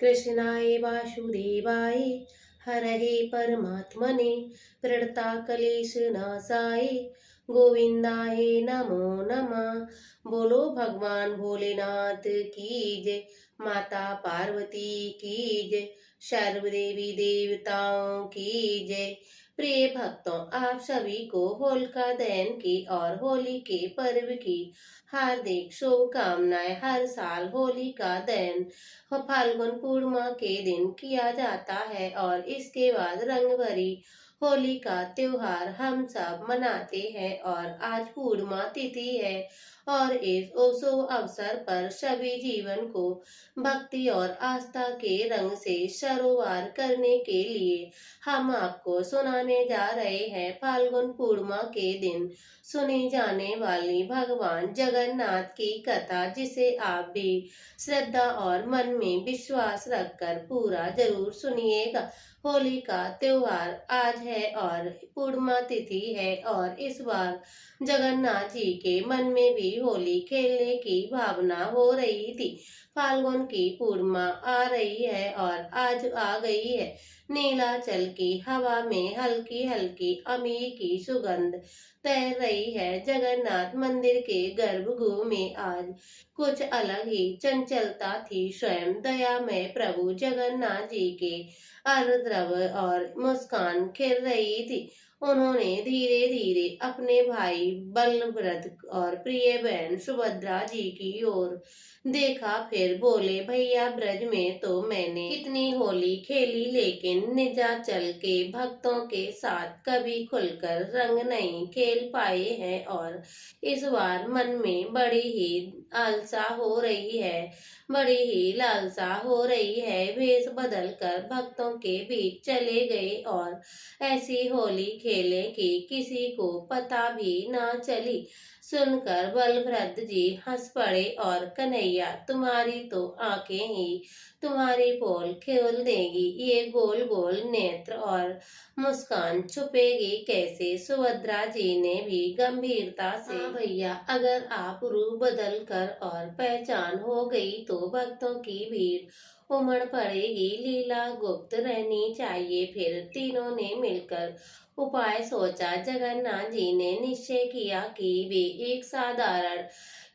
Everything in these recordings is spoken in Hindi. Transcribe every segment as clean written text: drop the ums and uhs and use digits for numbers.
कृष्णाय वासुदेवाय हरये परमात्मने प्रणताकलेशनाशाय गोविंदाय नमो नमः। बोलो भगवान भोलेनाथ की जय, माता पार्वती की जय, सर्वदेवी देवताओं की जय। प्रिय भक्तों, आप सभी को होलिका दहन की और होली के पर्व की हार्दिक शुभकामनाएं। हर साल होली का दहन फाल्गुन पूर्णिमा के दिन किया जाता है और इसके बाद रंग भरी होली का त्योहार हम सब मनाते हैं। और आज पूर्णिमा तिथि है और इस शुभ अवसर पर सभी जीवन को भक्ति और आस्था के रंग से सरोवर करने के लिए हम आपको सुनाने जा रहे हैं फाल्गुन पूर्णिमा के दिन सुनी जाने वाली भगवान जगन्नाथ की कथा, जिसे आप भी श्रद्धा और मन में विश्वास रखकर पूरा जरूर सुनिएगा। होली का त्योहार आज है और पूर्णिमा तिथि है और इस बार जगन्नाथ जी के मन में भी होली खेलने की भावना हो रही थी। फाल्गुन की पूर्णिमा आ रही है और आज आ गई है। नीलाचल की हवा में हल्की हल्की अमीर की सुगंध तैर रही है। जगन्नाथ मंदिर के गर्भगृह में आज कुछ अलग ही चंचलता थी। स्वयं दयामय प्रभु जगन्नाथ जी के आर्द्रव और मुस्कान खिल रही थी। उन्होंने धीरे धीरे अपने भाई बलभद्र और प्रिय बहन सुभद्रा जी की ओर देखा, फिर बोले, भैया ब्रज में तो मैंने कितनी होली खेली, लेकिन नीलाचल के भक्तों के साथ कभी खुलकर रंग नहीं खेल पाए हैं और इस बार मन में बड़ी ही लालसा हो रही है। वेश बदल कर भक्तों के बीच चले गए और ऐसी होली खेले कि किसी को पता भी ना चली। सुनकर बलभद्र जी हंस पड़े और कन्हैया, तुम्हारी तो आंखें ही तुम्हारी पोल खोल देगी, ये गोल गोल नेत्र और मुस्कान छुपेगी कैसे। सुभद्रा जी ने भी गंभीरता से, हाँ भैया, अगर आप रूप बदल कर और पहचान हो गई तो भक्तों की भीड़ उमड़ पड़ेगी, लीला गुप्त रहनी चाहिए। फिर तीनों ने मिलकर उपाय सोचा। जगन्नाथ जी ने निश्चय किया कि वे एक साधारण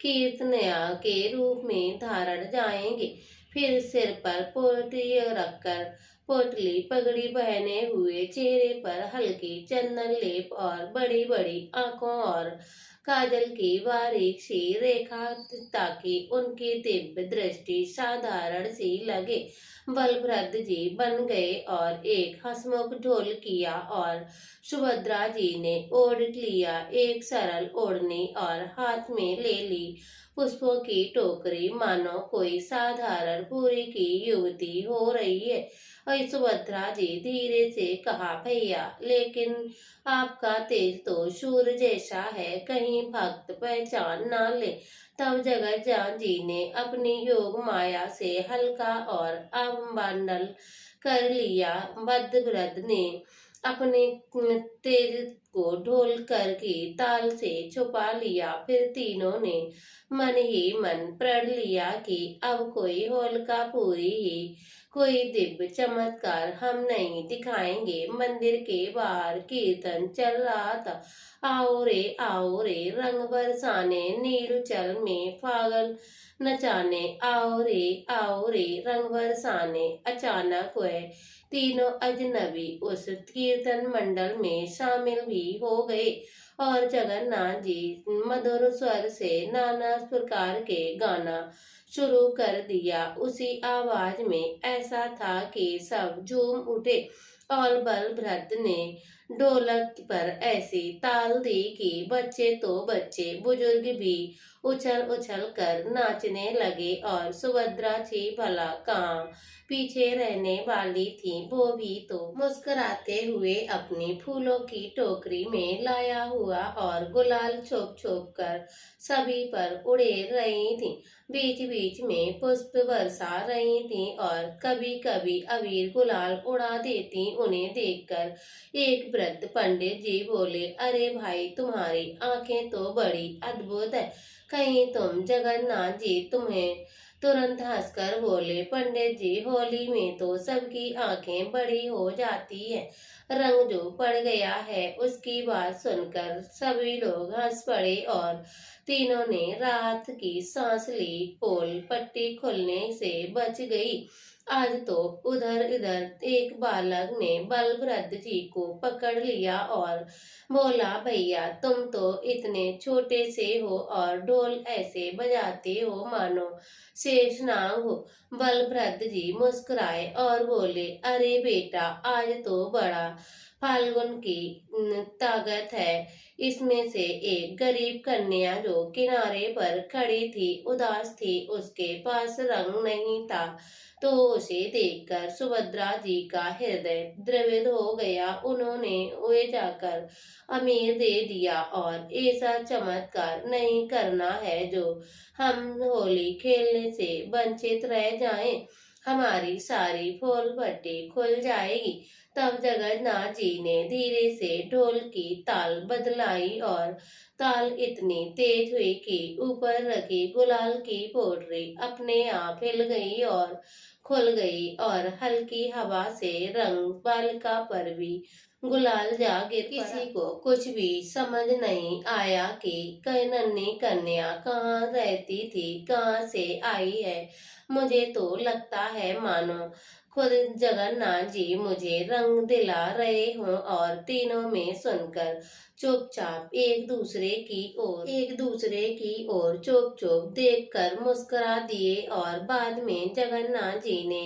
कीर्तनिया के रूप में धारण जाएंगे। फिर सिर पर पोटली रखकर पोटली पगड़ी पहने हुए, चेहरे पर हल्की चंदन लेप और बड़ी बड़ी आंखों और काजल की बारीक सी रेखा, ताकि उनकी दिव्य दृष्टि साधारण सी लगे। बलभद्र जी बन गए और एक हंसमुख ढोलकिया और सुभद्रा जी ने ओढ़ लिया एक सरल ओढ़नी और हाथ में ले ली पुष्पों की टोकरी, मानो कोई साधारण पुरी की युवती हो रही है। और सुभद्रा जी धीरे से कहा, भैया, लेकिन आपका तेज तो सूर्य जैसा है, कहीं भक्त पहचान ना ले। तब जगन्नाथ जी ने अपनी योग माया से हल्का और अवमंडल कर लिया। बलभद्र ने अपने तेज को ढोल कर की ताल से छुपा लिया। फिर तीनों ने मन ही मन प्रण लिया कि अब कोई होलिका पूरी ही कोई दिव्य चमत्कार हम नहीं दिखाएंगे। मंदिर के बाहर कीर्तन चल रहा था। आओ रे रंग बरसाने, नीलाचल में फागल नचाने, आओ रे रंग बरसाने। अचानक वह तीनों अजनबी उस कीर्तन मंडल में शामिल भी हो गए और जगन्नाथ जी मधुर स्वर से नाना प्रकार के गाना शुरू कर दिया। उसी आवाज में ऐसा था कि सब झूम उठे और बलभद्र ने ढोलक पर ऐसी ताल दी कि बच्चे तो बच्चे, बुजुर्ग भी उछल उछल कर नाचने लगे। और सुभद्रा जी भला कहाँ पीछे रहने वाली थी, वो भी तो मुस्कुराते हुए अपनी फूलों की टोकरी में लाया हुआ और गुलाल छोप छोप कर सभी पर उड़ेल रही थी। बीच बीच में पुष्प बरसा रही थी और कभी कभी अबीर गुलाल उड़ा देती। उन्हें देखकर एक वृद्ध पंडित जी बोले, अरे भाई, तुम्हारी आंखें तो बड़ी अद्भुत है, कहीं तुम जगन्नाथ जी तुम्हें तुरंत हंसकर बोले, पंडित जी, होली में तो सबकी आंखें बड़ी हो जाती है, रंग जो पड़ गया है। उसकी बात सुनकर सभी लोग हंस पड़े और तीनों ने राहत की सांस ली। पोल पट्टी खुलने से बच गई। आज तो उधर इधर एक बालक ने बलभद्र जी को पकड़ लिया और बोला, भैया तुम तो इतने छोटे से हो और ढोल ऐसे बजाते हो मानो शेषनाग हो। बलभद्र जी मुस्कुराए और बोले, अरे बेटा, आज तो बड़ा फाल्गुन की ताकत है। इसमें से एक गरीब कन्या जो किनारे पर खड़ी थी, उदास थी, उसके पास रंग नहीं था, तो उसे देखकर सुभद्रा जी का हृदय द्रवित हो गया। उन्होंने वे जाकर अमीर दे दिया और ऐसा चमत्कार नहीं करना है जो हम होली खेलने से वंचित रह जाएं। हमारी सारी फूल पट्टी खुल जाएगी। तब जगन्नाथ जी ने धीरे से ढोल की ताल बदलाई और ताल इतनी तेज हुई कि ऊपर रखी गुलाल की पोटली अपने आप हिल गई और खुल गई और हल्की हवा से रंग बालिका पर भी गुलाल जा गिर पड़ा। किसी को कुछ भी समझ नहीं आया कि नन्ही कन्या कहाँ रहती थी, कहाँ से आई है। मुझे तो लगता है मानो खुद जगन्नाथ जी मुझे रंग दिला रहे हों। और तीनों में सुनकर चुपचाप एक दूसरे की ओर चुप चुप देखकर मुस्कुरा दिए। और बाद में जगन्नाथ जी ने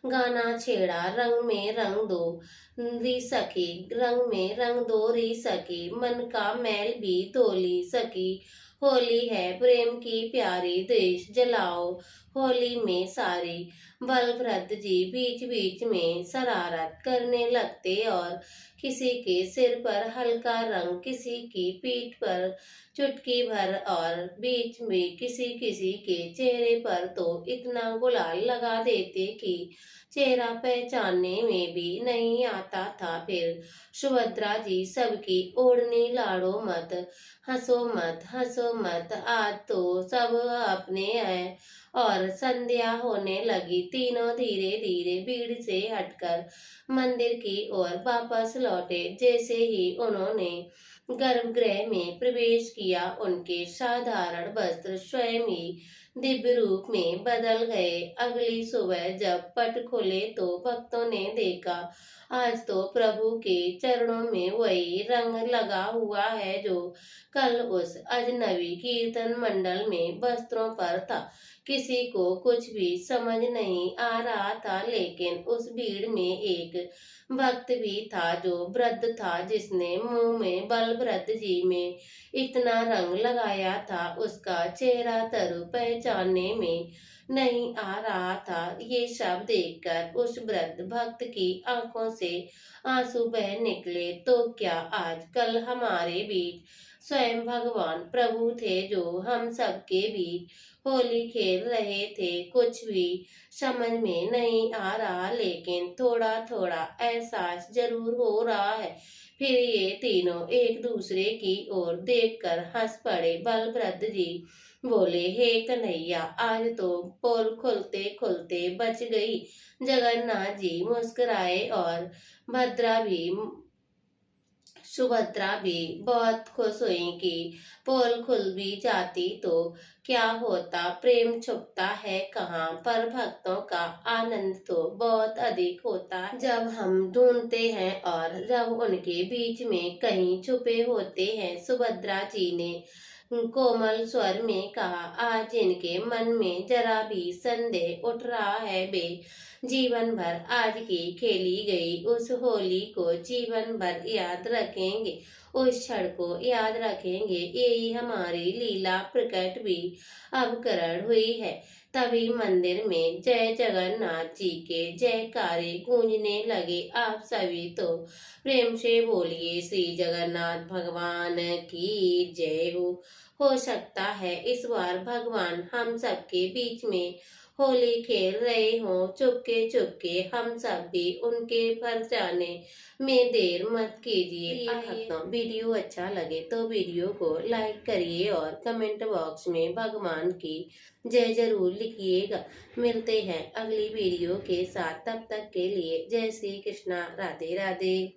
गाना छेड़ा, रंग में रंग दो री सखी, रंग में रंग दो री सखी, मन का मैल भी धो ली सखी। होली है प्रेम की प्यारी, देश जलाओ होली में सारी। बलभद्र जी बीच बीच में शरारत करने लगते और किसी के सिर पर हल्का रंग, किसी की पीठ पर चुटकी भर और बीच में किसी किसी के चेहरे पर तो इतना गुलाल लगा देते कि चेहरा पहचानने में भी नहीं आता था। फिर सुभद्रा जी सबकी ओढ़नी लाड़ो मत, हंसो मत, आज तो सब अपने हैं। और संध्या होने लगी। तीनों धीरे धीरे भीड़ से हटकर मंदिर की ओर वापस लौटे। जैसे ही उन्होंने गर्भगृह में प्रवेश किया, उनके साधारण वस्त्र स्वयं ही दिव्य रूप में बदल गए। अगली सुबह जब पट खुले तो भक्तों ने देखा, आज तो प्रभु के चरणों में वही रंग लगा हुआ है जो कल उस अजनबी कीर्तन मंडल में वस्त्रों पर था। किसी को कुछ भी समझ नहीं आ रहा था, लेकिन उस भीड़ में एक भक्त भी था जो वृद्ध था, जिसने मुंह में बलभद्र जी में इतना रंग लगाया था। उसका चेहरा तरु पहचानने में नहीं आ रहा था। ये सब देखकर उस वृद्ध भक्त की आंखों से आंसू बह निकले। तो क्या आजकल हमारे बीच स्वयं भगवान प्रभु थे जो हम सबके बीच होली खेल रहे थे। कुछ भी समझ में नहीं आ रहा, लेकिन थोड़ा थोड़ा एहसास जरूर हो रहा है। फिर ये तीनों एक दूसरे की ओर देखकर हंस पड़े। बलभद्र जी बोले, हे कन्हैया, आज तो पोल खुलते खुलते बच गई। जगन्नाथ जी मुस्कुराए और सुभद्रा भी बहुत खुश हुई कि पोल खुल भी जाती तो क्या होता, प्रेम छुपता है कहाँ, पर भक्तों का आनंद तो बहुत अधिक होता है जब हम ढूंढते हैं और जब उनके बीच में कहीं छुपे होते हैं। सुभद्रा जी ने कोमल स्वर में कहा, आज इनके मन में जरा भी संदेह उठ रहा है। वे जीवन भर आज की खेली गई उस होली को जीवन भर याद रखेंगे, उस क्षण को याद रखेंगे। यही हमारी लीला प्रकट भी अब करण हुई है। तभी मंदिर में जय जगन्नाथ जी के जयकारे गूंजने लगे। आप सभी तो प्रेम से बोलिए, श्री जगन्नाथ भगवान की जय हो सकता है इस बार भगवान हम सबके बीच में होली खेल रहे हों चुपके चुपके, हम सब भी उनके घर जाने में देर मत कीजिए। भक्तों, वीडियो अच्छा लगे तो वीडियो को लाइक करिए और कमेंट बॉक्स में भगवान की जय जरूर लिखिएगा। मिलते हैं अगली वीडियो के साथ, तब तक के लिए जय श्री कृष्णा, राधे राधे।